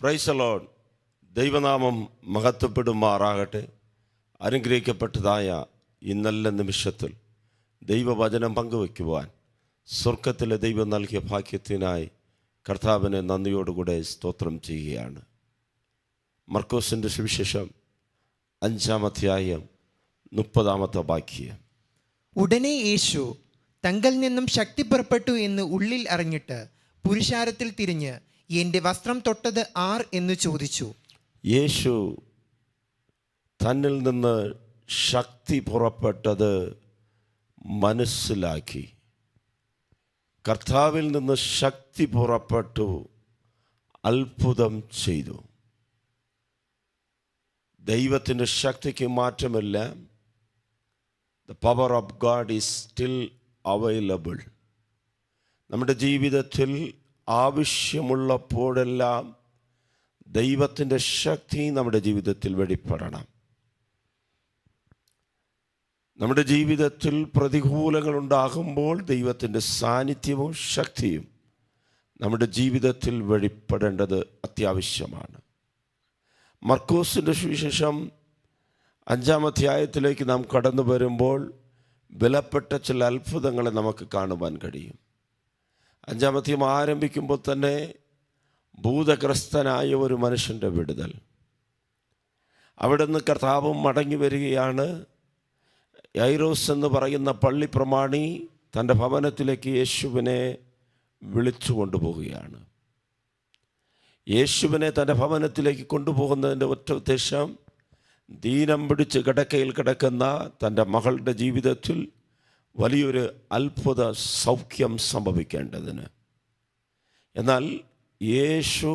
Praise the Lord. ദൈവനാമം മഹത്വപ്പെടുമാറാകട്ടെ. അനുഗ്രഹിക്കപ്പെട്ടതായ ഈ നല്ല നിമിഷത്തിൽ ദൈവവചനം പങ്കുവയ്ക്കുവാൻ സ്വർഗത്തിലെ ദൈവം നൽകിയ ഭാഗ്യത്തിനായി കർത്താവിനെ നന്ദിയോടുകൂടെ സ്തോത്രം ചെയ്യുകയാണ്. മർക്കോസിൻ്റെ സുവിശേഷം 5-ാം അധ്യായം 30-ാമത്തെ വാക്യം. ഉടനെ യേശു തങ്കൽ നിന്നും ശക്തി പുറപ്പെട്ടു എന്ന് ഉള്ളിൽ അറിഞ്ഞിട്ട് പുരുഷാരത്തിൽ തിരിഞ്ഞ് എൻ്റെ വസ്ത്രം തൊട്ടത് ആർ എന്ന് ചോദിച്ചു. യേശു തന്നിൽ നിന്ന് ശക്തി പുറപ്പെട്ടത് മനസ്സിലാക്കി. കർത്താവിൽ നിന്ന് ശക്തി പുറപ്പെട്ടു, അത്ഭുതം ചെയ്തു. ദൈവത്തിൻ്റെ ശക്തിക്ക് മാറ്റമില്ല. The power of God is still available. നമ്മുടെ ജീവിതത്തിൽ ആവശ്യമുള്ളപ്പോഴെല്ലാം ദൈവത്തിൻ്റെ ശക്തി നമ്മുടെ ജീവിതത്തിൽ വെളിപ്പെടണം. നമ്മുടെ ജീവിതത്തിൽ പ്രതികൂലങ്ങൾ ഉണ്ടാകുമ്പോൾ ദൈവത്തിൻ്റെ സാന്നിധ്യവും ശക്തിയും നമ്മുടെ ജീവിതത്തിൽ വെളിപ്പെടേണ്ടത് അത്യാവശ്യമാണ്. മർക്കോസിൻ്റെ സുവിശേഷം 5-ാം അധ്യായത്തിലേക്ക് നാം കടന്നു വരുമ്പോൾ വിലപ്പെട്ട ചില അത്ഭുതങ്ങളെ നമുക്ക് കാണുവാൻ കഴിയും. 5-ാം അധ്യായം ആരംഭിക്കുമ്പോൾ തന്നെ ഭൂതഗ്രസ്തനായ ഒരു മനുഷ്യൻ്റെ വിടുതൽ. അവിടെ നിന്ന് കർത്താവ് മടങ്ങി വരികയാണ്. യൈറോസ് എന്ന് പറയുന്ന പള്ളി പ്രമാണി തൻ്റെ ഭവനത്തിലേക്ക് യേശുവിനെ വിളിച്ചു കൊണ്ടുപോവുകയാണ്. യേശുവിനെ തൻ്റെ ഭവനത്തിലേക്ക് കൊണ്ടുപോകുന്നതിൻ്റെ ഒറ്റ ഉദ്ദേശം ദീനം പിടിച്ച് കിടക്കയിൽ കിടക്കുന്ന തൻ്റെ മകളുടെ ജീവിതത്തിൽ വലിയൊരു അത്ഭുത സൗഖ്യം സംഭവിക്കേണ്ടതിന്. എന്നാൽ യേശു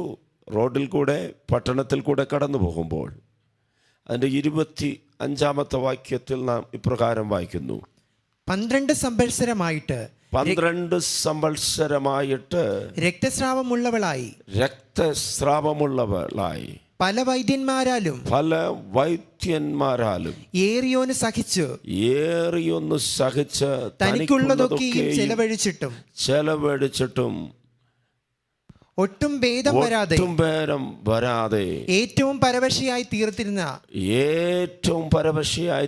റോഡിൽ കൂടെ പട്ടണത്തിൽ കൂടെ കടന്നു പോകുമ്പോൾ അതിൻ്റെ 25-ാമത്തെ വാക്യത്തിൽ നാം ഇപ്രകാരം വായിക്കുന്നു. 12 സംവത്സരമായിട്ട് രക്തസ്രാവമുള്ളവളായി പല വൈദ്യന്മാരാലും ഏറിയോന് സഹിച്ച് തനിക്കുള്ളതൊക്കെയും ചെലവഴിച്ചിട്ടും ഒട്ടും ഭേദം വരാതെ ഏറ്റവും പരവശയായി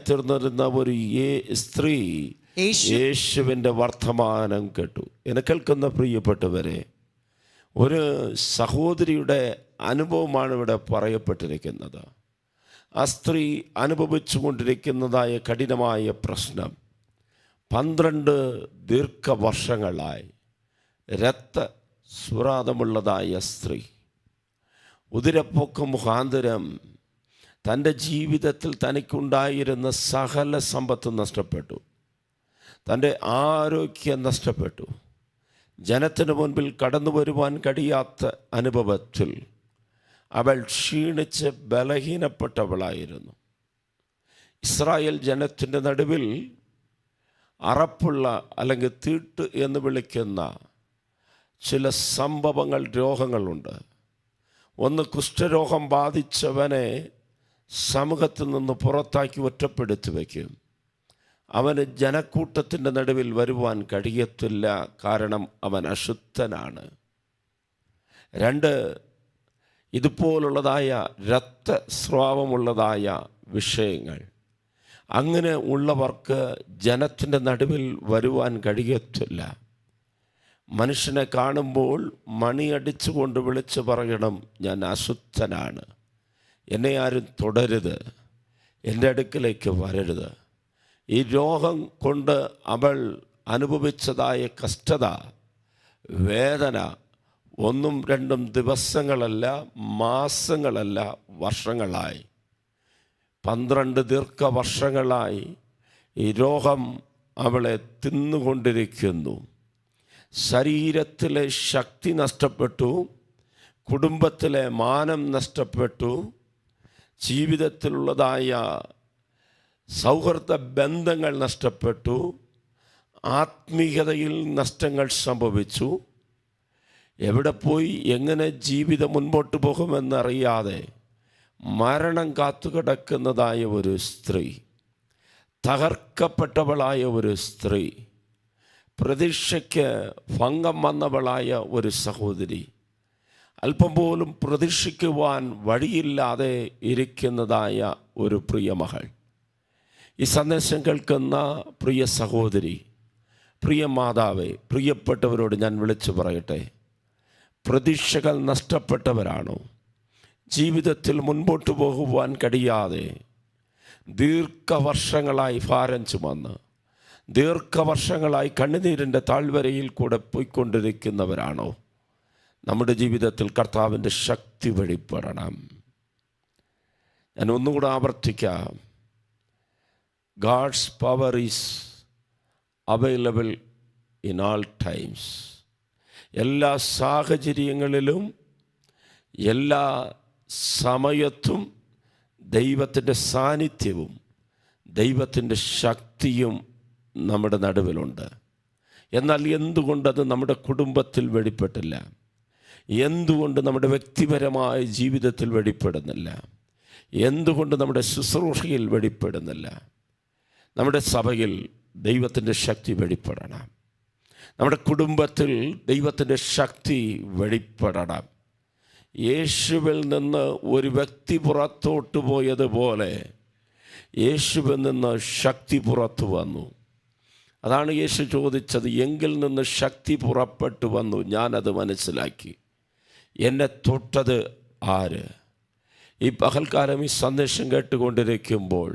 തീർന്നിരുന്ന ഒരു സ്ത്രീ യേശുവിൻ്റെ വർത്തമാനം കേട്ടു. എന്നെ കേൾക്കുന്ന പ്രിയപ്പെട്ടവരെ, ഒരു സഹോദരിയുടെ അനുഭവമാണ് ഇവിടെ പറയപ്പെട്ടിരിക്കുന്നത്. ആ സ്ത്രീ അനുഭവിച്ചു കൊണ്ടിരിക്കുന്നതായ കഠിനമായ പ്രശ്നം 12 ദീർഘവർഷങ്ങളായി രക്തസ്രാവമുള്ളതായ സ്ത്രീ ഉദരപ്പൊക്കം മുഖാന്തരം തൻ്റെ ജീവിതത്തിൽ തനിക്കുണ്ടായിരുന്ന സകല സമ്പത്തും നഷ്ടപ്പെട്ടു. തൻ്റെ ആരോഗ്യം നഷ്ടപ്പെട്ടു. ജനത്തിന് മുൻപിൽ കടന്നു വരുവാൻ കഴിയാത്ത അനുഭവത്തിൽ അവൾ ക്ഷീണിച്ച് ബലഹീനപ്പെട്ടവളായിരുന്നു. ഇസ്രായേൽ ജനത്തിൻ്റെ നടുവിൽ അറപ്പുള്ള അല്ലെങ്കിൽ തീട്ട് എന്ന് വിളിക്കുന്ന ചില സംഭവങ്ങൾ, രോഗങ്ങളുണ്ട്. ഒന്ന്, കുഷ്ഠരോഗം ബാധിച്ചവനെ സമൂഹത്തിൽ നിന്ന് പുറത്താക്കി ഒറ്റപ്പെടുത്തി വയ്ക്കും. അവന് ജനക്കൂട്ടത്തിൻ്റെ നടുവിൽ വരുവാൻ കഴിയത്തില്ല, കാരണം അവൻ അശുദ്ധനാണ്. 2, ഇതുപോലുള്ളതായ രക്തസ്രാവമുള്ളതായ വിഷയങ്ങൾ. അങ്ങനെ ഉള്ളവർക്ക് ജനത്തിൻ്റെ നടുവിൽ വരുവാൻ കഴിയത്തില്ല. മനുഷ്യനെ കാണുമ്പോൾ മണിയടിച്ചുകൊണ്ട് വിളിച്ച് പറയണം, ഞാൻ അശുദ്ധനാണ്, എന്നെ ആരും തുടരുത്, എൻ്റെ അടുക്കിലേക്ക് വരരുത്. ഈ രോഗം കൊണ്ട് അവൾ അനുഭവിച്ചതായ കഷ്ടത, വേദന 1-2 ദിവസങ്ങളല്ല, മാസങ്ങളല്ല, വർഷങ്ങളായി. 12 ദീർഘവർഷങ്ങളായി ഈ രോഗം അവളെ തിന്നുകൊണ്ടിരിക്കുന്നു. ശരീരത്തിലെ ശക്തി നഷ്ടപ്പെട്ടു, കുടുംബത്തിലെ മാനം നഷ്ടപ്പെട്ടു, ജീവിതത്തിലുള്ളതായ സൗഹൃദ ബന്ധങ്ങൾ നഷ്ടപ്പെട്ടു, ആത്മീയതയിൽ നഷ്ടങ്ങൾ സംഭവിച്ചു. എവിടെ പോയി എങ്ങനെ ജീവിതം മുൻപോട്ട് പോകുമെന്നറിയാതെ മരണം കാത്തുകിടക്കുന്നതായ ഒരു സ്ത്രീ, തകർക്കപ്പെട്ടവളായ ഒരു സ്ത്രീ, പ്രതീക്ഷയ്ക്ക് ഭംഗം വന്നവളായ ഒരു സഹോദരി, അല്പം പോലും പ്രതീക്ഷിക്കുവാൻ വഴിയില്ലാതെ ഇരിക്കുന്നതായ ഒരു പ്രിയ മകൾ, ഈ സന്ദേശം കേൾക്കുന്ന പ്രിയ സഹോദരി, പ്രിയ മാതാവേ, പ്രിയപ്പെട്ടവരോട് ഞാൻ വിളിച്ചു പറയട്ടെ, പ്രതീക്ഷകൾ നഷ്ടപ്പെട്ടവരാണോ? ജീവിതത്തിൽ മുൻപോട്ട് പോകുവാൻ കഴിയാതെ ദീർഘവർഷങ്ങളായി ഭാരം ചുമന്ന്, ദീർഘവർഷങ്ങളായി കണ്ണുനീരിൻ്റെ താഴ്വരയിൽ കൂടെ പോയിക്കൊണ്ടിരിക്കുന്നവരാണോ? നമ്മുടെ ജീവിതത്തിൽ കർത്താവിൻ്റെ ശക്തി വെളിപ്പെടണം. ഞാൻ ഒന്നുകൂടെ ആവർത്തിക്കാം. God's power is available in all times. എല്ലാ സാഹചര്യങ്ങളിലും എല്ലാ സമയത്തും ദൈവത്തിൻ്റെ സാന്നിധ്യവും ദൈവത്തിൻ്റെ ശക്തിയും നമ്മുടെ നടുവിലുണ്ട്. എന്നാൽ എന്തുകൊണ്ടത് നമ്മുടെ കുടുംബത്തിൽ വെളിപ്പെട്ടില്ല? എന്തുകൊണ്ട് നമ്മുടെ വ്യക്തിപരമായ ജീവിതത്തിൽ വെളിപ്പെടുന്നില്ല? എന്തുകൊണ്ട് നമ്മുടെ ശുശ്രൂഷയിൽ വെളിപ്പെടുന്നില്ല? നമ്മുടെ സഭയിൽ ദൈവത്തിൻ്റെ ശക്തി വെളിപ്പെടണം. നമ്മുടെ കുടുംബത്തിൽ ദൈവത്തിൻ്റെ ശക്തി വെളിപ്പെടണം. യേശുവിൽ നിന്ന് ഒരു വ്യക്തി പുറത്തോട്ട് പോയതുപോലെ യേശുവിൽ നിന്ന് ശക്തി പുറത്തു വന്നു. അതാണ് യേശു ചോദിച്ചത്, എങ്കിൽ നിന്ന് ശക്തി പുറപ്പെട്ടു വന്നു, ഞാനത് മനസ്സിലാക്കി. എന്നെ തൊട്ടത് ആര്? ഈ പകൽക്കാലം ഈ സന്ദേശം കേട്ടുകൊണ്ടിരിക്കുമ്പോൾ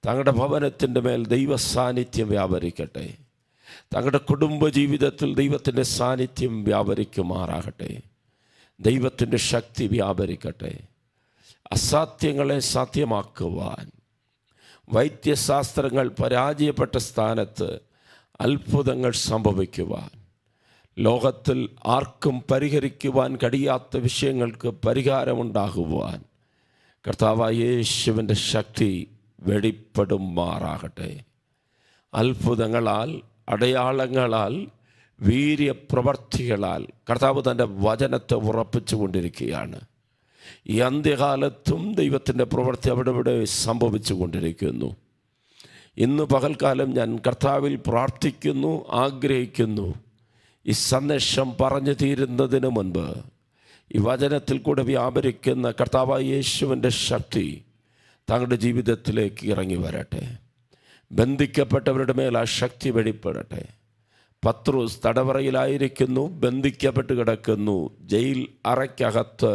തങ്ങളുടെ ഭവനത്തിൻ്റെ മേൽ ദൈവ സാന്നിധ്യം വ്യാപരിക്കട്ടെ. തങ്ങളുടെ കുടുംബജീവിതത്തിൽ ദൈവത്തിൻ്റെ സാന്നിധ്യം വ്യാപരിക്കുമാറാകട്ടെ. ദൈവത്തിൻ്റെ ശക്തി വ്യാപരിക്കട്ടെ. അസാധ്യങ്ങളെ സാധ്യമാക്കുവാൻ, വൈദ്യശാസ്ത്രങ്ങൾ പരാജയപ്പെട്ട സ്ഥാനത്ത് അത്ഭുതങ്ങൾ സംഭവിക്കുവാൻ, ലോകത്തിൽ ആർക്കും പരിഹരിക്കുവാൻ കഴിയാത്ത വിഷയങ്ങൾക്ക് പരിഹാരമുണ്ടാകുവാൻ കർത്താവായ യേശുവിൻ്റെ ശക്തി വെളിപ്പെടുമാറാകട്ടെ. അത്ഭുതങ്ങളാൽ, അടയാളങ്ങളാൽ, വീര്യപ്രവർത്തികളാൽ കർത്താവ് തൻ്റെ വചനത്തെ ഉറപ്പിച്ചു കൊണ്ടിരിക്കുകയാണ്. ഈ അന്ത്യകാലത്തും ദൈവത്തിൻ്റെ പ്രവൃത്തി അവിടെ ഇവിടെ സംഭവിച്ചു കൊണ്ടിരിക്കുന്നു. ഇന്ന് പകൽക്കാലം ഞാൻ കർത്താവിൽ പ്രാർത്ഥിക്കുന്നു, ആഗ്രഹിക്കുന്നു. ഈ സന്ദേശം പറഞ്ഞു തീരുന്നതിന് മുൻപ് ഈ വചനത്തിൽ കൂടെ വ്യാപരിക്കുന്ന കർത്താവായ യേശുവിൻ്റെ ശക്തി തങ്ങളുടെ ജീവിതത്തിലേക്ക് ഇറങ്ങി വരട്ടെ. ബന്ധിക്കപ്പെട്ടവരുടെ മേൽ ആ ശക്തി വെളിപ്പെടട്ടെ. പത്രോസ് തടവറയിലായിരിക്കുന്നു, ബന്ധിക്കപ്പെട്ട് കിടക്കുന്നു. ജയിൽ അറയ്ക്കകത്ത്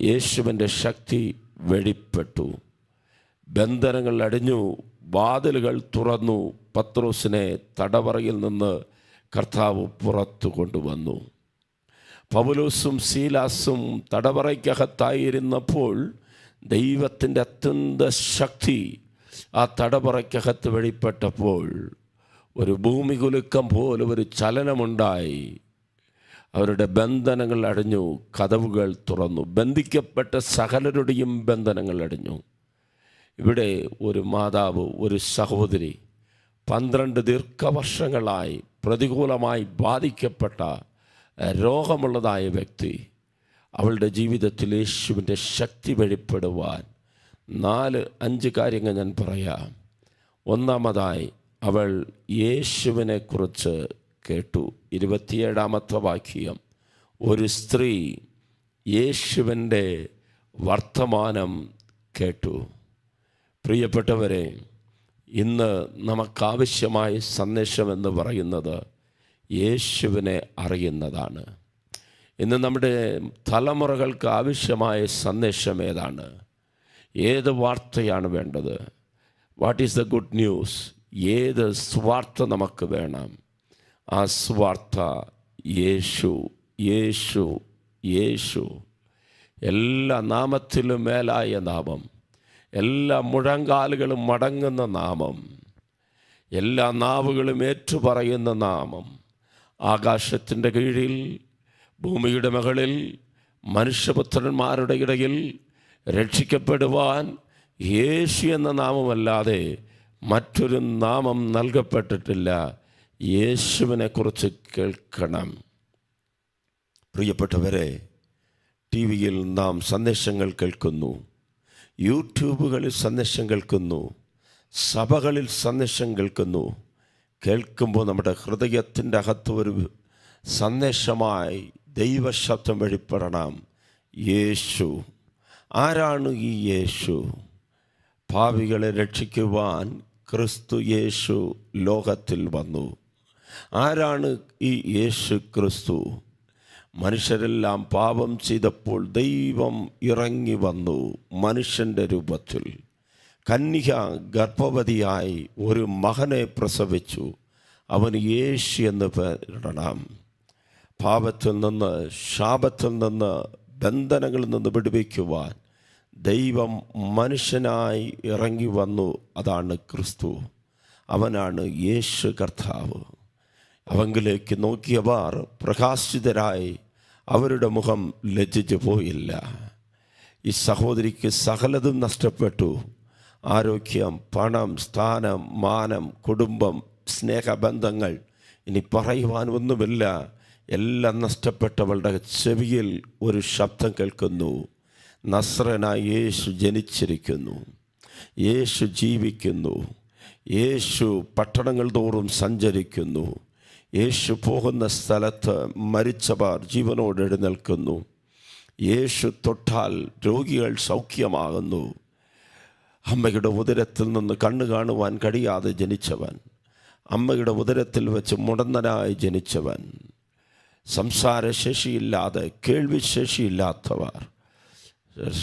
യേശുവിൻ്റെ ശക്തി വെളിപ്പെട്ടു. ബന്ധനങ്ങൾ അടിഞ്ഞു, വാതിലുകൾ തുറന്നു. പത്രോസിനെ തടവറയിൽ നിന്ന് കർത്താവ് പുറത്തു കൊണ്ടുവന്നു. പൗലോസും ശീലാസും തടവറയ്ക്കകത്തായിരുന്നപ്പോൾ ദൈവത്തിൻ്റെ അത്യന്ത ശക്തി ആ തടവറയ്ക്കകത്ത് വെളിപ്പെട്ടപ്പോൾ ഒരു ഭൂമി കുലുക്കം പോലെ ഒരു ചലനമുണ്ടായി. അവരുടെ ബന്ധനങ്ങൾ അടിഞ്ഞു, കതവുകൾ തുറന്നു. ബന്ധിക്കപ്പെട്ട സകലരുടെയും ബന്ധനങ്ങൾ അടിഞ്ഞു. ഇവിടെ ഒരു മാതാവ്, ഒരു സഹോദരി, 12 ദീർഘവർഷങ്ങളായി പ്രതികൂലമായി ബാധിക്കപ്പെട്ട രോഗമുള്ളതായ വ്യക്തി, അവളുടെ ജീവിതത്തിൽ യേശുവിൻ്റെ ശക്തി വെളിപ്പെടുവാൻ 4-5 കാര്യങ്ങൾ ഞാൻ പറയാം. ഒന്നാമതായി അവൾ യേശുവിനെക്കുറിച്ച് കേട്ടു. 27-ാമത്തെ വാക്യം, ഒരു സ്ത്രീ യേശുവിൻ്റെ വർത്തമാനം കേട്ടു. പ്രിയപ്പെട്ടവരെ, ഇന്ന് നമുക്കാവശ്യമായ സന്ദേശമെന്ന് പറയുന്നത് യേശുവിനെ അറിയുന്നതാണ്. ഇന്ന് നമ്മുടെ തലമുറകൾക്ക് ആവശ്യമായ സന്ദേശം ഏതാണ്? ഏത് വാർത്തയാണ് വേണ്ടത്? What is the good news? ഏത് സ്വാർത്ഥ നമുക്ക് വേണം? ആ സ്വാർത്ഥ യേശു, യേശു, യേശു. എല്ലാ നാമത്തിലും മേലായ നാമം, എല്ലാ മുഴങ്കാലുകളും മടങ്ങുന്ന നാമം, എല്ലാ നാവുകളും ഏറ്റുപറയുന്ന നാമം. ആകാശത്തിൻ്റെ കീഴിൽ, ഭൂമിയുടെ മുകളിൽ, മനുഷ്യപുത്രന്മാരുടെ ഇടയിൽ രക്ഷിക്കപ്പെടുവാൻ യേശു എന്ന നാമമല്ലാതെ മറ്റൊരു നാമം നൽകപ്പെട്ടിട്ടില്ല. യേശുവിനെക്കുറിച്ച് കേൾക്കണം. പ്രിയപ്പെട്ടവരെ, ടി വിയിൽ നാം സന്ദേശങ്ങൾ കേൾക്കുന്നു, യൂട്യൂബുകളിൽ സന്ദേശം കേൾക്കുന്നു, സഭകളിൽ സന്ദേശം കേൾക്കുന്നു. കേൾക്കുമ്പോൾ നമ്മുടെ ഹൃദയത്തിൻ്റെ അകത്ത് ഒരു സന്ദേശമായി ദൈവശബ്ദം വെളിപ്പെടണം. യേശു ആരാണ്? ഈ യേശു പാപികളെ രക്ഷിക്കുവാൻ ക്രിസ്തു യേശു ലോകത്തിൽ വന്നു. ആരാണ് ഈ യേശു ക്രിസ്തു? മനുഷ്യരെല്ലാം പാപം ചെയ്തപ്പോൾ ദൈവം ഇറങ്ങി വന്നു മനുഷ്യൻ്റെ രൂപത്തിൽ. കന്യക ഗർഭവതിയായി ഒരു മകനെ പ്രസവിച്ചു. അവന് യേശു എന്ന് പേരിടണം. പാപത്തിൽ നിന്ന്, ശാപത്തിൽ നിന്ന്, ബന്ധനങ്ങളിൽ നിന്ന് വിടുവിക്കുവാൻ ദൈവം മനുഷ്യനായി ഇറങ്ങി വന്നു. അതാണ് ക്രിസ്തു. അവനാണ് യേശു കർത്താവ്. അവങ്കിലേക്ക് നോക്കിയവർ പ്രകാശിതരായി അവരുടെ മുഖം ലജ്ജിച്ചു പോയില്ല. ഈ സഹോദരിക്ക് സകലതും നഷ്ടപ്പെട്ടു. ആരോഗ്യം, പണം, സ്ഥാനം, മാനം, കുടുംബം, സ്നേഹബന്ധങ്ങൾ, ഇനി പറയുവാൻ ഒന്നുമില്ല. എല്ലാം നഷ്ടപ്പെട്ടവളുടെ ചെവിയിൽ ഒരു ശബ്ദം കേൾക്കുന്നു. നസ്രനായ യേശു ജനിച്ചിരിക്കുന്നു. യേശു ജീവിക്കുന്നു. യേശു പട്ടണങ്ങൾ തോറും സഞ്ചരിക്കുന്നു. യേശു പോകുന്ന സ്ഥലത്ത് മരിച്ചവർ ജീവനോട് എഴുന്നേൽക്കുന്നു. യേശു തൊട്ടാൽ രോഗികൾ സൗഖ്യമാകുന്നു. അമ്മയുടെ ഉദരത്തിൽ നിന്ന് കണ്ണു കാണുവാൻ കഴിയാതെ ജനിച്ചവൻ, അമ്മയുടെ ഉദരത്തിൽ വെച്ച് മുടന്തനായി ജനിച്ചവൻ, സംസാരശേഷിയില്ലാതെ കേൾവിശേഷിയില്ലാത്തവർ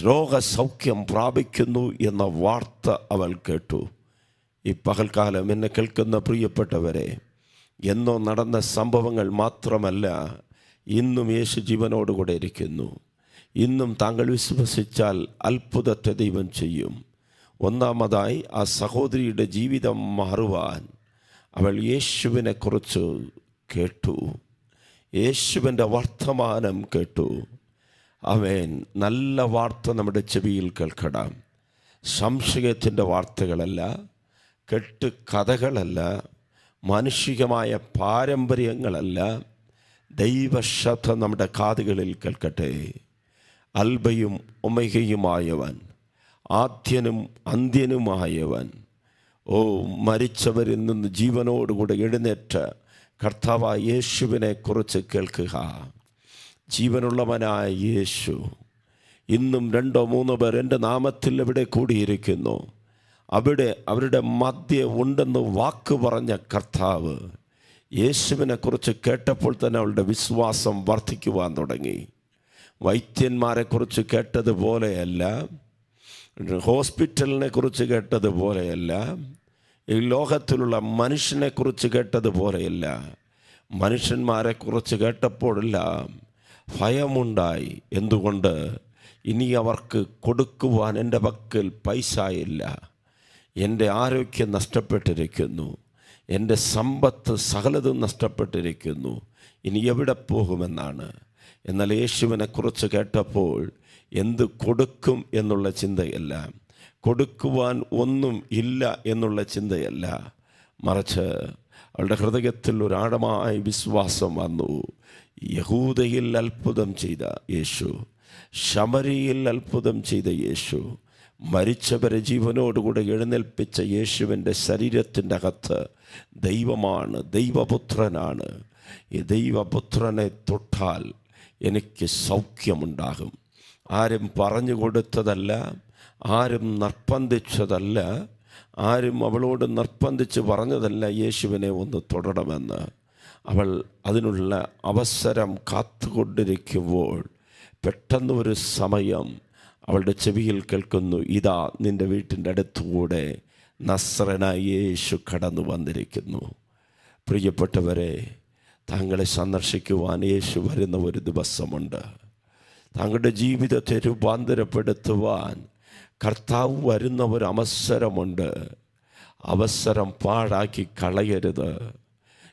രോഗസൗഖ്യം പ്രാപിക്കുന്നു എന്ന വാർത്ത അവൾ കേട്ടു. ഈ പകൽക്കാലം എന്നെ കേൾക്കുന്ന പ്രിയപ്പെട്ടവരെ, എന്നോ നടന്ന സംഭവങ്ങൾ മാത്രമല്ല, ഇന്നും യേശു ജീവനോടുകൂടെ ഇരിക്കുന്നു. ഇന്നും താങ്കൾ വിശ്വസിച്ചാൽ അത്ഭുതത്തെ ദൈവം ചെയ്യും. ഒന്നാമതായി ആ സഹോദരിയുടെ ജീവിതം മാറുവാൻ അവൾ യേശുവിനെക്കുറിച്ച് കേട്ടു. യേശുവിൻ്റെ വർത്തമാനം കേട്ടു. ആമേൻ. നല്ല വാർത്ത നമ്മുടെ ചെവിയിൽ കേൾക്കണം. സംശയത്തിൻ്റെ വാർത്തകളല്ല, കെട്ട് കഥകളല്ല, മാനുഷികമായ പാരമ്പര്യങ്ങളല്ല. ദൈവശബ്ദം നമ്മുടെ കാതുകളിൽ കേൾക്കട്ടെ. അൽബയും ഒമേഗയുമായവൻ, ആദ്യനും അന്ത്യനുമായവൻ, മരിച്ചവരിൽ നിന്ന് ജീവനോടുകൂടെ എഴുന്നേറ്റ കർത്താവായ യേശുവിനെക്കുറിച്ച് കേൾക്കുക. ജീവനുള്ളവനായ യേശു. ഇന്നും 2-3 പേർ എൻ്റെ നാമത്തിൽ എവിടെ കൂടിയിരിക്കുന്നു, അവിടെ അവരുടെ മധ്യേ ഉണ്ടെന്ന് വാക്ക് പറഞ്ഞ കർത്താവ്. യേശുവിനെക്കുറിച്ച് കേട്ടപ്പോൾ തന്നെ അവളുടെ വിശ്വാസം വർദ്ധിക്കുവാൻ തുടങ്ങി. വൈദ്യന്മാരെക്കുറിച്ച് കേട്ടതുപോലെയല്ല, ഹോസ്പിറ്റലിനെ കുറിച്ച് കേട്ടതുപോലെയല്ല, ഈ ലോകത്തിലുള്ള മനുഷ്യനെക്കുറിച്ച് കേട്ടതുപോലെയല്ല. മനുഷ്യന്മാരെക്കുറിച്ച് കേട്ടപ്പോഴെല്ലാം ഭയമുണ്ടായി. എന്തുകൊണ്ട്? ഇനി അവർക്ക് കൊടുക്കുവാൻ എൻ്റെ പക്കൽ പൈസയില്ല, എൻ്റെ ആരോഗ്യം നഷ്ടപ്പെട്ടിരിക്കുന്നു, എൻ്റെ സമ്പത്ത് സകലതും നഷ്ടപ്പെട്ടിരിക്കുന്നു, ഇനി എവിടെ പോകുമെന്നാണ്. എന്നാൽ യേശുവിനെക്കുറിച്ച് കേട്ടപ്പോൾ എന്ത് കൊടുക്കും എന്നുള്ള ചിന്തയല്ല, കൊടുക്കുവാൻ ഒന്നും ഇല്ല എന്നുള്ള ചിന്തയല്ല, മറിച്ച് അവളുടെ ഹൃദയത്തിൽ ഒരാഴമായ വിശ്വാസം വന്നു. യഹൂദയിൽ അത്ഭുതം ചെയ്ത യേശു, ശമരിയിൽ അത്ഭുതം ചെയ്ത യേശു, മരിച്ചവരെ ജീവനോടുകൂടെ എഴുന്നേൽപ്പിച്ച യേശുവിൻ്റെ ശരീരത്തിൻ്റെ അകത്ത് ദൈവമാണ്, ദൈവപുത്രനാണ്. ഈ ദൈവപുത്രനെ തൊട്ടാൽ എനിക്ക് സൗഖ്യമുണ്ടാകും. ആരും പറഞ്ഞു കൊടുത്തതല്ല, ആരും നിർബന്ധിച്ചതല്ല, ആരും അവളോട് നിർബന്ധിച്ച് പറഞ്ഞതല്ല യേശുവിനെ ഒന്ന് തൊടണമെന്ന്. അവൾ അതിനുള്ള അവസരം കാത്തുകൊണ്ടിരിക്കുമ്പോൾ പെട്ടെന്ന് ഒരു സമയം അവളുടെ ചെവിയിൽ കേൾക്കുന്നു, ഇതാ നിൻ്റെ വീട്ടിൻ്റെ അടുത്തുകൂടെ നസ്രനായ യേശു കടന്നു വന്നിരിക്കുന്നു. പ്രിയപ്പെട്ടവരെ, താങ്കളെ സന്ദർശിക്കുവാൻ യേശു വരുന്ന ഒരു ദിവസമുണ്ട്. താങ്കളുടെ ജീവിതത്തെ രൂപാന്തരപ്പെടുത്തുവാൻ കർത്താവ് വരുന്ന ഒരു അവസരമുണ്ട്. അവസരം പാഴാക്കി കളയരുത്.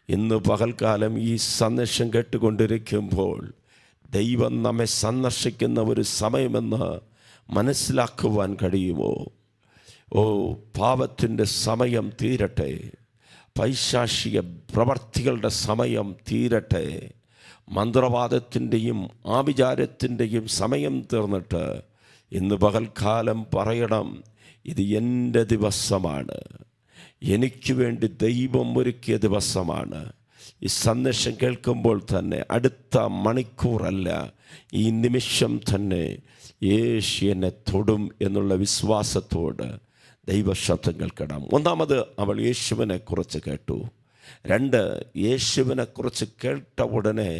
ഇന്ന് പകൽക്കാലം ഈ സന്ദേശം കേട്ടുകൊണ്ടിരിക്കുമ്പോൾ ദൈവം നമ്മെ സന്ദർശിക്കുന്ന ഒരു സമയമെന്ന് മനസ്സിലാക്കുവാൻ കഴിയുമോ? പാപത്തിൻ്റെ സമയം തീരട്ടെ, പൈശാചിക പ്രവർത്തികളുടെ സമയം തീരട്ടെ, മന്ത്രവാദത്തിൻ്റെയും ആഭിചാരത്തിൻ്റെയും സമയം തീർന്നിട്ട് ഇന്ന് പകൽക്കാലം പറയണം, ഇത് എൻ്റെ ദിവസമാണ്, എനിക്ക് വേണ്ടി ദൈവം ഒരുക്കിയ ദിവസമാണ്, ഈ സന്ദേശം കേൾക്കുമ്പോൾ തന്നെ അടുത്ത മണിക്കൂറല്ല, ഈ നിമിഷം തന്നെ യേശു എന്നെ തൊടും എന്നുള്ള വിശ്വാസത്തോട് ദൈവശബ്ദം കേൾക്കണം. ഒന്നാമത്, അവൾ യേശുവിനെക്കുറിച്ച് കേട്ടു. 2, യേശുവിനെക്കുറിച്ച് കേട്ട ഉടനെ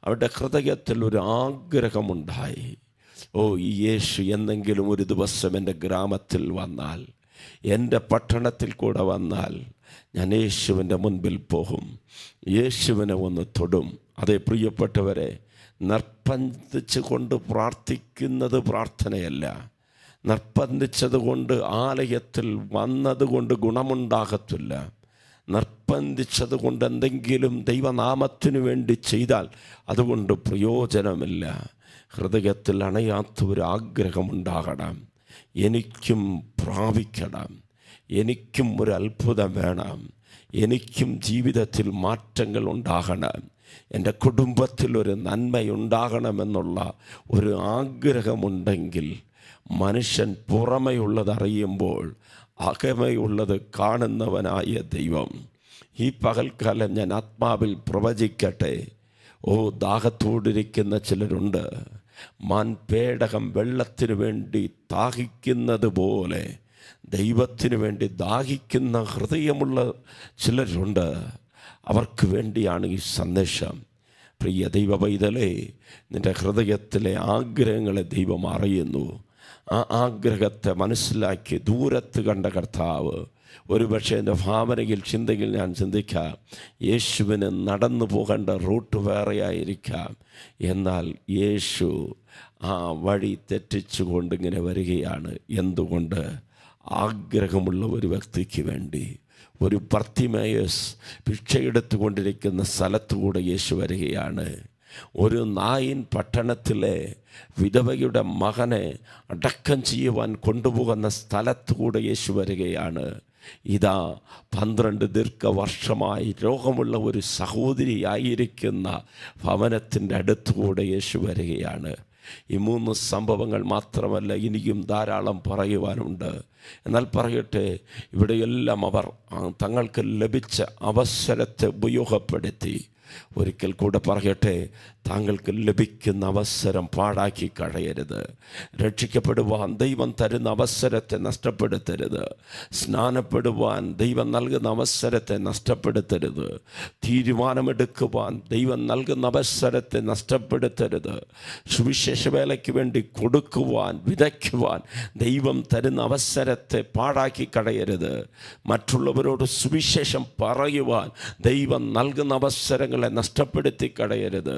അവരുടെ ഹൃദയത്തിൽ ഒരു ആഗ്രഹമുണ്ടായി. ഈ യേശു എന്തെങ്കിലും ഒരു ദിവസം എൻ്റെ ഗ്രാമത്തിൽ വന്നാൽ, എൻ്റെ പട്ടണത്തിൽ കൂടെ വന്നാൽ ഞാൻ യേശുവിൻ്റെ മുൻപിൽ പോകും, യേശുവിനെ ഒന്ന് തൊടും. അതേ പ്രിയപ്പെട്ടവരെ, നിർബന്ധിച്ചു കൊണ്ട് പ്രാർത്ഥിക്കുന്നത് പ്രാർത്ഥനയല്ല. നിർബന്ധിച്ചതുകൊണ്ട് ആലയത്തിൽ വന്നതുകൊണ്ട് ഗുണമുണ്ടാകത്തില്ല. നിർബന്ധിച്ചതുകൊണ്ട് എന്തെങ്കിലും ദൈവനാമത്തിനു വേണ്ടി ചെയ്താൽ അതുകൊണ്ട് പ്രയോജനമില്ല. ഹൃദയത്തിൽ അണയാത്ത ഒരു ആഗ്രഹമുണ്ടാകണം. എനിക്കും പ്രാപിക്കണം, എനിക്കും ഒരു അത്ഭുതം വേണം, എനിക്കും ജീവിതത്തിൽ മാറ്റങ്ങൾ ഉണ്ടാകണം, എൻ്റെ കുടുംബത്തിൽ ഒരു നന്മയുണ്ടാകണമെന്നുള്ള ഒരു ആഗ്രഹമുണ്ടെങ്കിൽ മനുഷ്യൻ പുറമെയുള്ളത് അറിയുമ്പോൾ അകമയുള്ളത് കാണുന്നവനായ ദൈവം ഈ പകൽക്കാലം ഞാൻ ആത്മാവിൽ പ്രവചിക്കട്ടെ. ദാഹത്തോടിരിക്കുന്ന ചിലരുണ്ട്. മാൻപേടകം വെള്ളത്തിനു വേണ്ടി ദാഹിക്കുന്നത് പോലെ ദൈവത്തിനു വേണ്ടി ദാഹിക്കുന്ന ഹൃദയമുള്ള ചിലരുണ്ട്. അവർക്ക് വേണ്ടിയാണ് ഈ സന്ദേശം. പ്രിയ ദൈവ പൈതലേ, നിൻ്റെ ഹൃദയത്തിലെ ആഗ്രഹങ്ങളെ ദൈവം അറിയുന്നു. ആ ആഗ്രഹത്തെ മനസ്സിലാക്കി ദൂരത്ത് കണ്ട കർത്താവ്, ഒരുപക്ഷെ എൻ്റെ ഭാവനയിൽ ചിന്തയിൽ ഞാൻ ചിന്തിക്കാം, യേശുവിന് നടന്നു പോകേണ്ട റൂട്ട് വേറെയായിരിക്കാം. എന്നാൽ യേശു ആ വഴി തെറ്റിച്ചുകൊണ്ട് ഇങ്ങനെ വരികയാണ്. എന്തുകൊണ്ട്? ആഗ്രഹമുള്ള ഒരു വ്യക്തിക്ക് വേണ്ടി. ഒരു ബർത്തിമേയസ് ഭിക്ഷയെടുത്തുകൊണ്ടിരിക്കുന്ന സ്ഥലത്തുകൂടെ യേശു വരികയാണ്. ഒരു നായിൻ പട്ടണത്തിലെ വിധവയുടെ മകനെ അടക്കം ചെയ്യുവാൻ കൊണ്ടുപോകുന്ന സ്ഥലത്തുകൂടെ യേശു വരികയാണ്. ഇതാ 12 ദീർഘവർഷമായി രോഗമുള്ള ഒരു സഹോദരിയായിരിക്കുന്ന ഭവനത്തിൻ്റെ അടുത്തുകൂടെ യേശു വരികയാണ്. ഈ 3 സംഭവങ്ങൾ മാത്രമല്ല, ഇനിയും ധാരാളം പറയുവാനുണ്ട്. എന്നാൽ പറയട്ടെ, ഇവിടെയെല്ലാം അവർ തങ്ങൾക്ക് ലഭിച്ച അവസരത്തെ ഉപയോഗപ്പെടുത്തി. ഒരിക്കൽ കൂടെ പറയട്ടെ, താങ്കൾക്ക് ലഭിക്കുന്ന അവസരം പാഴാക്കി കളയരുത്. രക്ഷിക്കപ്പെടുവാൻ ദൈവം തരുന്ന അവസരത്തെ നഷ്ടപ്പെടുത്തരുത്. സ്നാനപ്പെടുവാൻ ദൈവം നൽകുന്ന അവസരത്തെ നഷ്ടപ്പെടുത്തരുത്. തീരുമാനമെടുക്കുവാൻ ദൈവം നൽകുന്ന അവസരത്തെ നഷ്ടപ്പെടുത്തരുത്. സുവിശേഷ വേലയ്ക്ക് വേണ്ടി കൊടുക്കുവാൻ, വിതയ്ക്കുവാൻ ദൈവം തരുന്ന അവസരത്തെ പാഴാക്കി കളയരുത്. മറ്റുള്ളവരോട് സുവിശേഷം പറയുവാൻ ദൈവം നൽകുന്ന അവസരങ്ങളെ നഷ്ടപ്പെടുത്തി കളയരുത്.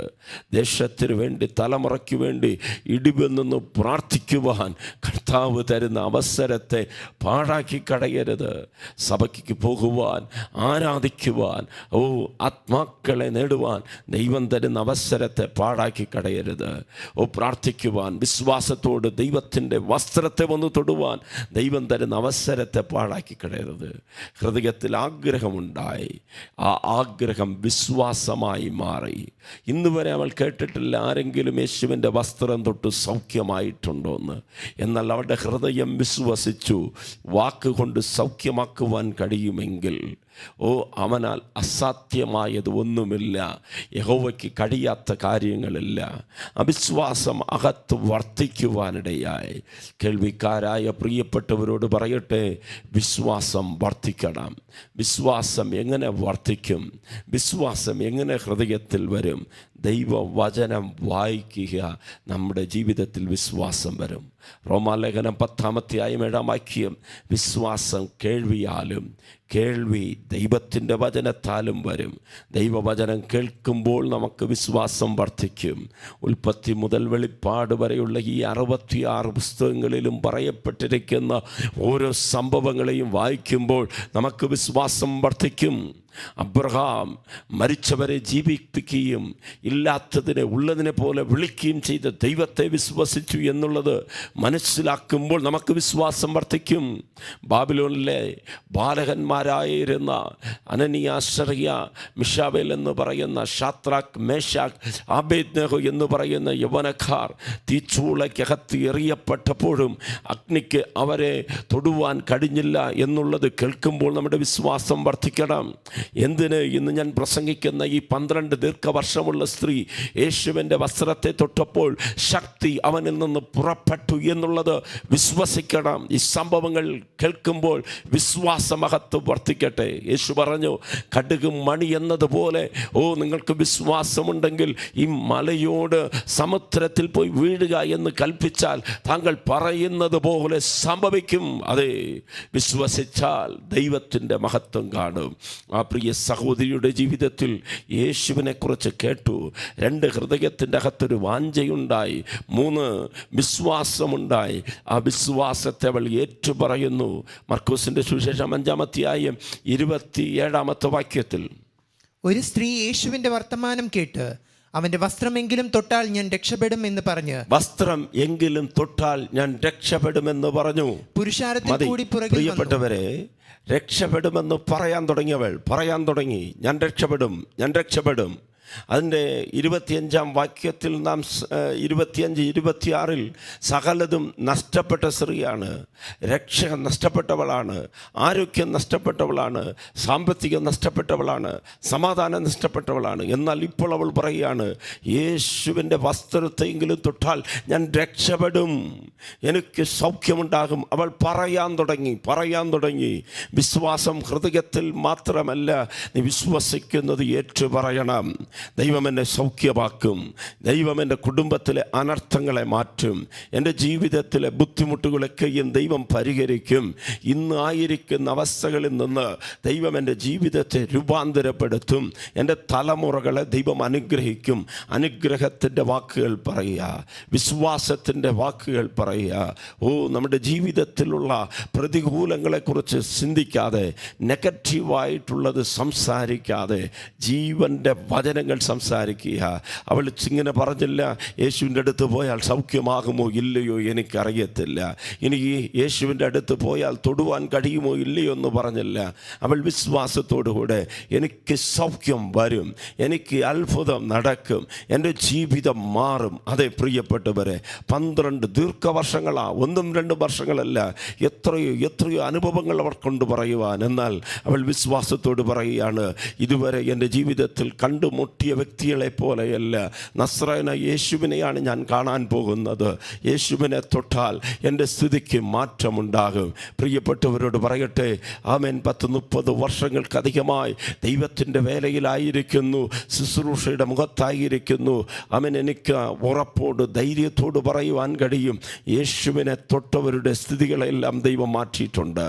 ദേശത്തിന് വേണ്ടി, തലമുറയ്ക്ക് വേണ്ടി ഇടിവിൽ നിന്ന് പ്രാർത്ഥിക്കുവാൻ കർത്താവ് തരുന്ന അവസരത്തെ പാഴാക്കി കളയരുത്. സഭയ്ക്ക് പോകുവാൻ, ആരാധിക്കുവാൻ, ആത്മാക്കളെ നേടുവാൻ ദൈവം തരുന്ന അവസരത്തെ പാഴാക്കി കളയരുത്. പ്രാർത്ഥിക്കുവാൻ, വിശ്വാസത്തോട് ദൈവത്തിൻ്റെ വസ്ത്രത്തെ വന്ന് തൊടുവാൻ ദൈവം തരുന്ന അവസരത്തെ പാഴാക്കി കളയരുത്. ഹൃദയത്തിൽ ആഗ്രഹമുണ്ടായി, ആ ആഗ്രഹം വിശ്വാസമായി മാറി. ഇന്ന് വരെ അവൾ കേട്ടിട്ടില്ല ആരെങ്കിലും യേശുവിൻ്റെ വസ്ത്രം തൊട്ട് സൗഖ്യമായിട്ടുണ്ടോ എന്ന്. എന്നാൽ അവളുടെ ഹൃദയം വിശ്വസിച്ചു. വാക്കുകൊണ്ട് സൗഖ്യമാക്കുവാൻ കഴിയുമെങ്കിൽ അവനാൽ അസാധ്യമായത് ഒന്നുമില്ല. യഹോവയ്ക്ക് കഴിയാത്ത കാര്യങ്ങളില്ല. അവിശ്വാസം അകത്ത് വർദ്ധിക്കുവാനിടയായി. കേൾവിക്കാരായ പ്രിയപ്പെട്ടവരോട് പറയട്ടെ, വിശ്വാസം വർദ്ധിക്കണം. വിശ്വാസം എങ്ങനെ വർദ്ധിക്കും? വിശ്വാസം എങ്ങനെ ഹൃദയത്തിൽ വരും? ദൈവവചനം വായിക്കുക, നമ്മുടെ ജീവിതത്തിൽ വിശ്വാസം വരും. റോമാലേഖനം 10-7 വിശ്വാസം കേൾവിയാലും, കേൾവി ദൈവത്തിൻ്റെ വചനത്താലും വരും. ദൈവവചനം കേൾക്കുമ്പോൾ നമുക്ക് വിശ്വാസം വർദ്ധിക്കും. ഉൽപ്പത്തി മുതൽ വെളിപ്പാട് വരെയുള്ള ഈ 66 പുസ്തകങ്ങളിലും പറയപ്പെട്ടിരിക്കുന്ന ഓരോ സംഭവങ്ങളെയും വായിക്കുമ്പോൾ നമുക്ക് വിശ്വാസം വർദ്ധിക്കും. അബ്രഹാം മരിച്ചവരെ ജീവിപ്പിക്കുകയും ഇല്ലാത്തതിനെ ഉള്ളതിനെ പോലെ വിളിക്കുകയും ചെയ്ത ദൈവത്തെ വിശ്വസിച്ചു എന്നുള്ളത് മനസ്സിലാക്കുമ്പോൾ നമുക്ക് വിശ്വാസം വർദ്ധിക്കും. ബാബിലോണിലെ ബാലകന്മാരായിരുന്ന അനനിയ, ശറിയ, മിഷാവേൽ എന്ന് പറയുന്ന ഷാദ്രാക്ക്, മേശാക്ക്, ആബേദ്നെഗോ എന്ന് പറയുന്ന യൗവനക്കാർ തീച്ചൂളയ്ക്കകത്ത് എറിയപ്പെട്ടപ്പോഴും അഗ്നിക്ക് അവരെ തൊടുവാൻ കഴിഞ്ഞില്ല എന്നുള്ളത് കേൾക്കുമ്പോൾ നമ്മുടെ വിശ്വാസം വർദ്ധിക്കണം. എന്തിന് ഇന്ന് ഞാൻ പ്രസംഗിക്കുന്ന ഈ 12 ദീർഘവർഷമുള്ള സ്ത്രീ യേശുവിൻ്റെ വസ്ത്രത്തെ തൊട്ടപ്പോൾ ശക്തി അവനിൽ നിന്ന് പുറപ്പെട്ടു എന്നുള്ളത് വിശ്വസിക്കണം. ഈ സംഭവങ്ങൾ കേൾക്കുമ്പോൾ വിശ്വാസമഹത്വം വർദ്ധിക്കട്ടെ. യേശു പറഞ്ഞു, കടുക് മണി എന്നതുപോലെ നിങ്ങൾക്ക് വിശ്വാസമുണ്ടെങ്കിൽ ഈ മലയോട് സമുദ്രത്തിൽ പോയി വീഴുക എന്ന് കൽപ്പിച്ചാൽ താങ്കൾ പറയുന്നത് പോലെ സംഭവിക്കും. അതെ, വിശ്വസിച്ചാൽ ദൈവത്തിൻ്റെ മഹത്വം കാണും. ആ പ്രിയ സഹോദരിയുടെ ജീവിതത്തിൽ യേശുവിനെ കുറിച്ച് കേട്ടു. 2 ഹൃദയത്തിൻ്റെ അകത്തൊരു വാഞ്ചയുണ്ടായി, 3 വിശ്വാസമുണ്ടായി. ആ വിശ്വാസത്തെ അവൾ ഏറ്റുപറയുന്നു. മർക്കോസിൻ്റെ സുവിശേഷം 5-ാം അധ്യായം 27-ാമത്തെ വാക്യത്തിൽ, ഒരു സ്ത്രീ യേശുവിന്റെ വർത്തമാനം കേട്ട് അവന്റെ വസ്ത്രമെങ്കിലും തൊട്ടാൽ ഞാൻ രക്ഷപ്പെടും എന്ന് പറഞ്ഞ്, വസ്ത്രം എങ്കിലും തൊട്ടാൽ ഞാൻ രക്ഷപ്പെടുമെന്ന് പറഞ്ഞു. പുരുഷാരത്തിൽ കൂടി പുറകിൽ വന്നു. പ്രിയപ്പെട്ടവരെ, രക്ഷപ്പെടുമെന്ന് പറയാൻ തുടങ്ങി, ഞാൻ രക്ഷപ്പെടും. അതിൻ്റെ 25-ാം വാക്യത്തിൽ നാം 25-26 സകലതും നഷ്ടപ്പെട്ട സ്ത്രീയാണ്. രക്ഷ നഷ്ടപ്പെട്ടവളാണ്, ആരോഗ്യം നഷ്ടപ്പെട്ടവളാണ്, സാമ്പത്തികം നഷ്ടപ്പെട്ടവളാണ്, സമാധാനം നഷ്ടപ്പെട്ടവളാണ്. എന്നാൽ ഇപ്പോൾ അവൾ പറയുകയാണ്, യേശുവിൻ്റെ വസ്ത്രത്തെങ്കിലും തൊട്ടാൽ ഞാൻ രക്ഷപ്പെടും, എനിക്ക് സൗഖ്യമുണ്ടാകും. അവൾ പറയാൻ തുടങ്ങി. വിശ്വാസം ഹൃദയത്തിൽ മാത്രമല്ല, നീ വിശ്വസിക്കുന്നത് ഏറ്റുപറയണം. ദൈവം എന്നെ സൗഖ്യമാക്കും, ദൈവം എൻ്റെ കുടുംബത്തിലെ അനർത്ഥങ്ങളെ മാറ്റും, എൻ്റെ ജീവിതത്തിലെ ബുദ്ധിമുട്ടുകളൊക്കെയും ദൈവം പരിഹരിക്കും. ഇന്ന് ആയിരിക്കുന്ന അവസ്ഥകളിൽ നിന്ന് ദൈവം എൻ്റെ ജീവിതത്തെ രൂപാന്തരപ്പെടുത്തും, എൻ്റെ തലമുറകളെ ദൈവം അനുഗ്രഹിക്കും. അനുഗ്രഹത്തിൻ്റെ വാക്കുകൾ പറയുക, വിശ്വാസത്തിൻ്റെ വാക്കുകൾ പറയുക. നമ്മുടെ ജീവിതത്തിലുള്ള പ്രതികൂലങ്ങളെക്കുറിച്ച് ചിന്തിക്കാതെ, നെഗറ്റീവായിട്ടുള്ളത് സംസാരിക്കാതെ, ജീവൻ്റെ വചനങ്ങൾ സംസാരിക്കുക. അവൾ ഇങ്ങനെ പറഞ്ഞില്ല, യേശുവിൻ്റെ അടുത്ത് പോയാൽ സൗഖ്യമാകുമോ ഇല്ലയോ എനിക്കറിയത്തില്ല, ഇനി യേശുവിൻ്റെ അടുത്ത് പോയാൽ തൊടുവാൻ കഴിയുമോ ഇല്ലയോ എന്ന് പറഞ്ഞില്ല. അവൾ വിശ്വാസത്തോടുകൂടെ, എനിക്ക് സൗഖ്യം വരും, എനിക്ക് അത്ഭുതം നടക്കും, എൻ്റെ ജീവിതം മാറും. അതെ പ്രിയപ്പെട്ടവരെ, 12 ദീർഘവർഷങ്ങളാ, 1-2 വർഷങ്ങളല്ല, എത്രയോ അനുഭവങ്ങൾ അവർ കൊണ്ട് പറയുവാൻ. എന്നാൽ അവൾ വിശ്വാസത്തോട് പറയുകയാണ്, ഇതുവരെ എൻ്റെ ജീവിതത്തിൽ കണ്ടുമുട്ടിയ വ്യക്തികളെ പോലെയല്ല, നസ്രായന യേശുവിനെയാണ് ഞാൻ കാണാൻ പോകുന്നത്. യേശുവിനെ തൊട്ടാൽ എൻ്റെ സ്ഥിതിക്ക് മാറ്റമുണ്ടാകും. പ്രിയപ്പെട്ടവരോട് പറയട്ടെ, ആമേൻ, 10-30 വർഷങ്ങൾക്കധികമായി ദൈവത്തിൻ്റെ വേലയിലായിരിക്കുന്നു, ശുശ്രൂഷയുടെ മുഖത്തായിരിക്കുന്നു. ആമേൻ, എനിക്ക് ഉറപ്പോട് ധൈര്യത്തോട് പറയുവാൻ കഴിയും, യേശുവിനെ തൊട്ടവരുടെ സ്ഥിതികളെല്ലാം ദൈവം മാറ്റിയിട്ടുണ്ട്.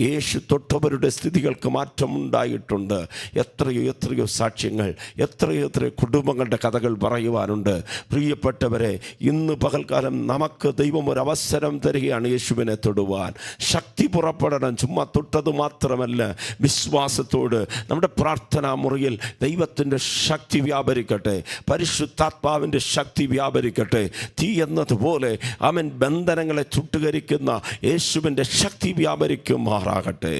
യേശു തൊട്ടവരുടെ സ്ഥിതികൾക്ക് മാറ്റമുണ്ടായിട്ടുണ്ട്. എത്രയോ സാക്ഷ്യങ്ങൾ, എത്രയോ കുടുംബങ്ങളുടെ കഥകൾ പറയുവാനുണ്ട്. പ്രിയപ്പെട്ടവരെ, ഇന്ന് പകൽക്കാലം നമുക്ക് ദൈവം ഒരു അവസരം തരികയാണ് യേശുവിനെ തൊടുവാൻ. ശക്തി പുറപ്പെടണം. ചുമ്മാ തൊട്ടത് മാത്രമല്ല, വിശ്വാസത്തോട് നമ്മുടെ പ്രാർത്ഥനാ മുറിയിൽ ദൈവത്തിൻ്റെ ശക്തി വ്യാപരിക്കട്ടെ, പരിശുദ്ധാത്മാവിൻ്റെ ശക്തി വ്യാപരിക്കട്ടെ. തീ എന്നതുപോലെ അവൻ ബന്ധനങ്ങളെ ചുട്ടുകരിക്കുന്ന യേശുവിൻ്റെ ശക്തി വ്യാപരിക്കുമാറാകട്ടെ.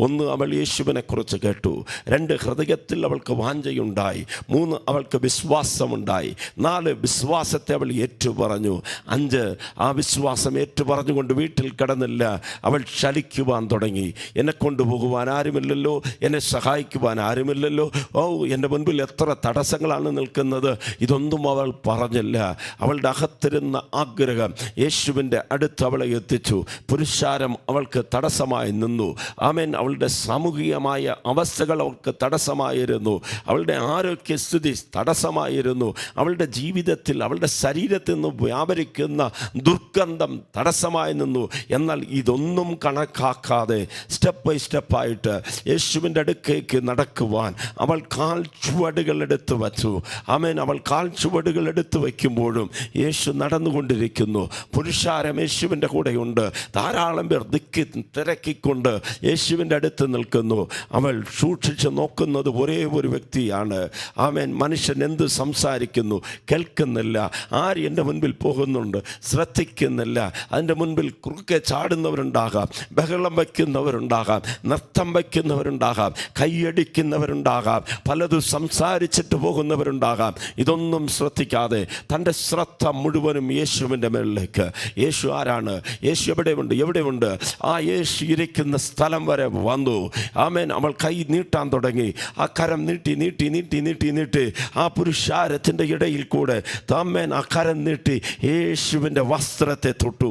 1, അവൾ യേശുവിനെ കുറിച്ച് കേട്ടു. 2, ഹൃദയത്തിൽ അവൾക്ക് വാഞ്ചയുണ്ടായി. 3, അവൾക്ക് വിശ്വാസമുണ്ടായി. 4, വിശ്വാസത്തെ അവൾ ഏറ്റുപറഞ്ഞു. 5, ആ വിശ്വാസം ഏറ്റുപറഞ്ഞുകൊണ്ട് വീട്ടിൽ കിടന്നില്ല, അവൾ ചലിക്കുവാൻ തുടങ്ങി. എന്നെ കൊണ്ടുപോകുവാൻ ആരുമില്ലല്ലോ, എന്നെ സഹായിക്കുവാൻ ആരുമില്ലല്ലോ, എൻ്റെ മുൻപിൽ എത്ര തടസ്സങ്ങളാണ് നിൽക്കുന്നത്, ഇതൊന്നും അവൾ പറഞ്ഞില്ല. അവളുടെ അകത്തിരുന്ന ആഗ്രഹം യേശുവിൻ്റെ അടുത്ത് അവളെ എത്തിച്ചു. പുരുഷാരം അവൾക്ക് തടസ്സമായി നിന്നു. ആമേൻ, അവളുടെ സാമൂഹികമായ അവസ്ഥകൾ അവൾക്ക് തടസ്സമായിരുന്നു, അവളുടെ ആരോഗ്യസ്ഥിതി തടസ്സമായിരുന്നു, അവളുടെ ജീവിതത്തിൽ, അവളുടെ ശരീരത്തിൽ നിന്ന് വ്യാപരിക്കുന്ന ദുർഗന്ധം തടസ്സമായി നിന്നു. എന്നാൽ ഇതൊന്നും കണക്കാക്കാതെ സ്റ്റെപ്പ് ബൈ സ്റ്റെപ്പായിട്ട് യേശുവിൻ്റെ അടുക്കേക്ക് നടക്കുവാൻ അവൾ കാൽ ചുവടുകൾ എടുത്ത് വച്ചു. ആമേൻ, അവൾ കാൽ ചുവടുകൾ എടുത്ത് വയ്ക്കുമ്പോഴും യേശു നടന്നുകൊണ്ടിരിക്കുന്നു. പുരുഷാരം യേശുവിൻ്റെ കൂടെയുണ്ട്. ധാരാളം പേർ തിരക്കിക്കൊണ്ട് യേശുവിൻ്റെ അടുത്ത് നിൽക്കുന്നു. അവൾ സൂക്ഷിച്ച് നോക്കുന്നത് ഒരേ ഒരു വ്യക്തിയാണ്. ആമേൻ, ആമേൻ മനുഷ്യൻ എന്ത് സംസാരിക്കുന്നു കേൾക്കുന്നില്ല. ആര് എൻ്റെ മുൻപിൽ പോകുന്നുണ്ട് ശ്രദ്ധിക്കുന്നില്ല. അതിൻ്റെ മുൻപിൽ കുറുക്കെ ചാടുന്നവരുണ്ടാകാം, ബഹളം വയ്ക്കുന്നവരുണ്ടാകാം, നൃത്തം വയ്ക്കുന്നവരുണ്ടാകാം, കൈയടിക്കുന്നവരുണ്ടാകാം, പലതും സംസാരിച്ചിട്ട് പോകുന്നവരുണ്ടാകാം. ഇതൊന്നും ശ്രദ്ധിക്കാതെ തൻ്റെ ശ്രദ്ധ മുഴുവനും യേശുവിൻ്റെ മേളിലേക്ക്. യേശു ആരാണ്? യേശു എവിടെയുണ്ട്? ആ യേശു ഇരിക്കുന്ന സ്ഥലം വരെ വന്നു. ആമേൻ. അവൾ കൈ നീട്ടാൻ തുടങ്ങി. ആ കരം നീട്ടി ആ പുരുഷാരത്തിൻ്റെ ഇടയിൽ കൂടെ താമേൻ ആ കരം നീട്ടി യേശുവിൻ്റെ വസ്ത്രത്തെ തൊട്ടു.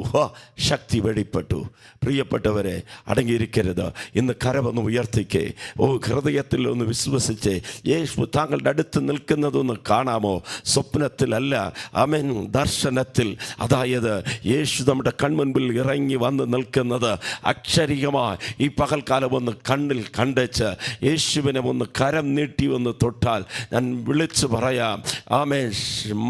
ശക്തി വെളിപ്പെട്ടു. പ്രിയപ്പെട്ടവരെ, അടങ്ങിയിരിക്കരുത്. ഇന്ന് കരമൊന്ന് ഉയർത്തിക്കേ. ഹൃദയത്തിൽ ഒന്ന് വിശ്വസിച്ചേ. യേശു താങ്കളുടെ അടുത്ത് നിൽക്കുന്നതൊന്ന് കാണാമോ? സ്വപ്നത്തിലല്ല, ആമേൻ, ദർശനത്തിൽ. അതായത് യേശു നമ്മുടെ കൺമുൻപിൽ ഇറങ്ങി വന്ന് നിൽക്കുന്നത് അക്ഷരികമായി ഈ പകൽക്കാലം ഒന്ന് കണ്ണിൽ കണ്ടേച്ച് യേശുവിനെ ഒന്ന് കരം നീട്ടി ഒന്ന് തൊട്ടാൽ ഞാൻ വിളിച്ചു പറയാം, ആമേൻ,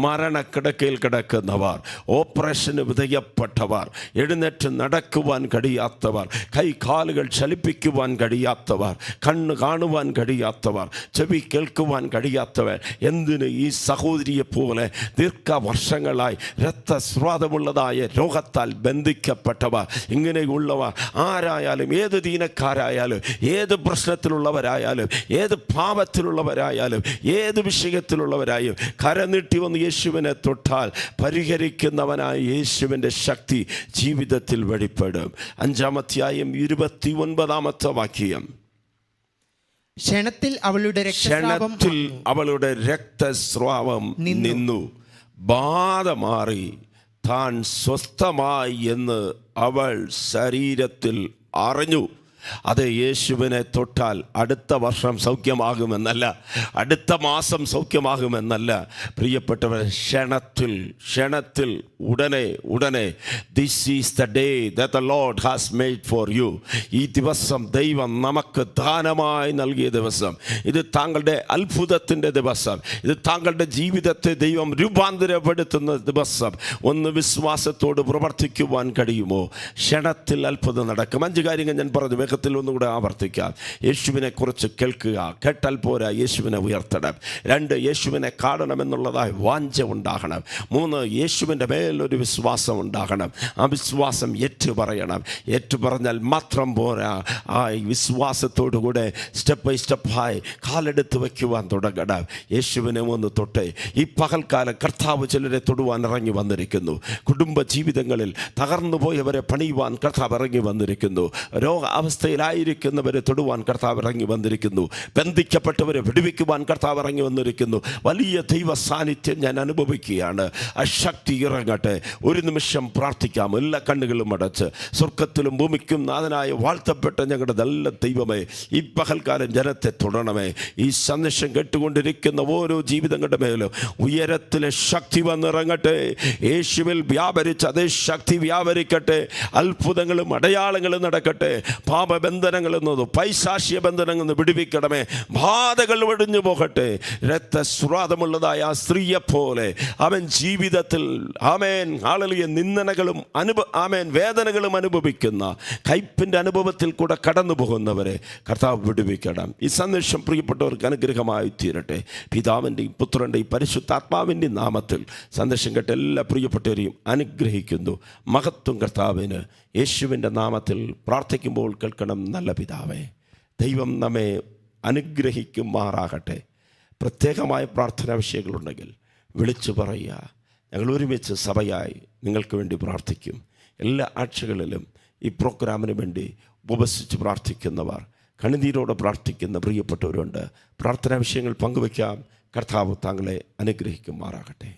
മരണക്കിടക്കയിൽ കിടക്കുന്നവർ, ഓപ്പറേഷന് വിധേയപ്പെട്ടവർ, എഴുന്നേറ്റ് നടക്കുവാൻ കഴിയാത്തവർ, കൈകാലുകൾ ചലിപ്പിക്കുവാൻ കഴിയാത്തവർ, കണ്ണ് കാണുവാൻ കഴിയാത്തവർ, ചെവി കേൾക്കുവാൻ കഴിയാത്തവർ, എന്തിന് ഈ സഹോദരിയെ പോലെ ദീർഘവർഷങ്ങളായി രക്തസ്രാവമുള്ളതായ രോഗത്താൽ ബന്ധിക്കപ്പെട്ടവർ, ഇങ്ങനെയുള്ളവർ ആരായാലും, ഏത് ദീനക്കാരായാലും, ഏത് പ്രശ്നത്തിലുള്ളവരായാലും, ഏത് പാപത്തിലുള്ളവരായാലും, ഏത് വിഷയത്തിലുള്ളവരായും കരനീട്ടി വന്ന് യേശുവിനെ തൊട്ടാൽ പരിഹരിക്കുന്നവനായ യേശുവിൻ്റെ ശക്തി ജീവിതത്തിൽ വെളിപ്പെടും. 5-ാം അധ്യായം 29-ാമത്തെ വാക്യം. ക്ഷണത്തിൽ അവളുടെ രക്തസ്രാവം നിന്നു, ബാധ മാറി, താൻ സ്വസ്ഥമായി എന്ന് അവൾ ശരീരത്തിൽ അറിഞ്ഞു. അത് യേശുവിനെ തൊട്ടാൽ അടുത്ത വർഷം സൗഖ്യമാകുമെന്നല്ല, അടുത്ത മാസം സൗഖ്യമാകുമെന്നല്ല. പ്രിയപ്പെട്ടവർ, ക്ഷണത്തിൽ ഉടനെ this is the day that the Lord has made for you. ഈ ദിവസം ദൈവം നമുക്ക് ദാനമായി നൽകിയ ദിവസം. ഇത് താങ്കളുടെ അത്ഭുതത്തിൻ്റെ ദിവസം. ഇത് താങ്കളുടെ ജീവിതത്തെ ദൈവം രൂപാന്തരപ്പെടുത്തുന്ന ദിവസം. ഒന്ന് വിശ്വാസത്തോട് പ്രവർത്തിക്കുവാൻ കഴിയുമോ? ക്ഷണത്തിൽ അത്ഭുതം നടക്കും. 5 കാര്യങ്ങൾ ഞാൻ പറഞ്ഞു, വേഗത്തിൽ ഒന്നുകൂടെ ആവർത്തിക്കാം. യേശുവിനെ കുറിച്ച് കേൾക്കുക, കേട്ടാൽ പോരാ, യേശുവിനെ ഉയർത്തണം. 2, യേശുവിനെ കാണണമെന്നുള്ളതായ വാഞ്ച ഉണ്ടാകണം. 3, യേശുവിൻ്റെ മേലൊരു വിശ്വാസം ഉണ്ടാകണം. ആ വിശ്വാസം ഏറ്റുപറയണം. ഏറ്റുപറഞ്ഞാൽ മാത്രം പോരാ, ആ വിശ്വാസത്തോടു കൂടെ സ്റ്റെപ്പ് ബൈ സ്റ്റെപ്പായി കാലെടുത്ത് വയ്ക്കുവാൻ തുടങ്ങണം. യേശുവിനെ ഒന്ന് തൊട്ടേ. ഈ പകൽക്കാലം കർത്താവ് ചിലരെ തൊടുവാൻ ഇറങ്ങി വന്നിരിക്കുന്നു. കുടുംബ ജീവിതങ്ങളിൽ തകർന്നു പോയവരെ പണിയുവാൻ കർത്താവ് ഇറങ്ങി വന്നിരിക്കുന്നു. അവസ്ഥയിലായിരിക്കുന്നവരെ തൊടുവാൻ കർത്താവ് ഇറങ്ങി വന്നിരിക്കുന്നു. ബന്ധിക്കപ്പെട്ടവരെ വിടുവിക്കുവാൻ കർത്താവ് ഇറങ്ങി വന്നിരിക്കുന്നു. വലിയ ദൈവ സാന്നിധ്യം ഞാൻ അനുഭവിക്കുകയാണ്. ആ ശക്തി ഇറങ്ങട്ടെ. ഒരു നിമിഷം പ്രാർത്ഥിക്കാം. എല്ലാ കണ്ണുകളും അടച്ച് സ്വർഗത്തിലും ഭൂമിക്കും നാഥനായ വാഴ്ത്തപ്പെട്ട ഞങ്ങളുടെ നല്ല ദൈവമേ, ഈ പകൽക്കാലം ജനത്തെ തൊടണമേ. ഈ സന്ദേശം കേട്ടുകൊണ്ടിരിക്കുന്ന ഓരോ ജീവിതങ്ങളുടെ മേലും ഉയരത്തിലെ ശക്തി വന്നിറങ്ങട്ടെ. യേശുവിൽ വ്യാപരിച്ച അതേ ശക്തി വ്യാപരിക്കട്ടെ. അത്ഭുതങ്ങളും അടയാളങ്ങളും നടക്കട്ടെ. പാപബന്ധനങ്ങളിൽ നിന്ന്, പൈശാചിക ബന്ധനങ്ങളിൽ നിന്ന് വിടുവിക്കണമേ. ബാധകൾ ഒഴിഞ്ഞു പോകട്ടെ. രക്തസ്രാവമുള്ളതായ ആ സ്ത്രീയെ പോലെ അവൻ ജീവിതത്തിൽ ആമേൻ ഹല്ലേലൂയ നിന്ദനകളും ആമേൻ വേദനകളും അനുഭവിക്കുന്ന, കയ്പിൻ്റെ അനുഭവത്തിൽ കൂടെ കടന്നു പോകുന്നവരെ കർത്താവ് വിടുവിക്കണം. ഈ സന്ദേശം പ്രിയപ്പെട്ടവർക്ക് അനുഗ്രഹമായി തീരട്ടെ. പിതാവിൻ്റെയും പുത്രൻ്റെയും പരിശുദ്ധാത്മാവിൻ്റെയും നാമത്തിൽ സന്ദേശം കേട്ട എല്ലാ പ്രിയപ്പെട്ടവരെയും അനുഗ്രഹിക്കുന്നു. മഹത്വം കർത്താവിന്. യേശുവിൻ്റെ നാമത്തിൽ പ്രാർത്ഥിക്കുമ്പോൾ കേൾക്കണം നല്ല പിതാവേ. ദൈവം നമ്മെ അനുഗ്രഹിക്കുമാറാകട്ടെ. പ്രത്യേകമായ പ്രാർത്ഥനാ വിഷയങ്ങളുണ്ടെങ്കിൽ വിളിച്ചു പറയുക. ഞങ്ങൾ ഒരുമിച്ച് സഭയായി നിങ്ങൾക്ക് വേണ്ടി പ്രാർത്ഥിക്കും. എല്ലാ ആഴ്ചകളിലും ഈ പ്രോഗ്രാമിന് വേണ്ടി ഉപവസിച്ച് പ്രാർത്ഥിക്കുന്നവർ, കണ്ണുനീരോടെ പ്രാർത്ഥിക്കുന്ന പ്രിയപ്പെട്ടവരുണ്ട്. പ്രാർത്ഥനാ വിഷയങ്ങൾ പങ്കുവയ്ക്കാം. കർത്താവ് താങ്കളെ അനുഗ്രഹിക്കുമാറാകട്ടെ.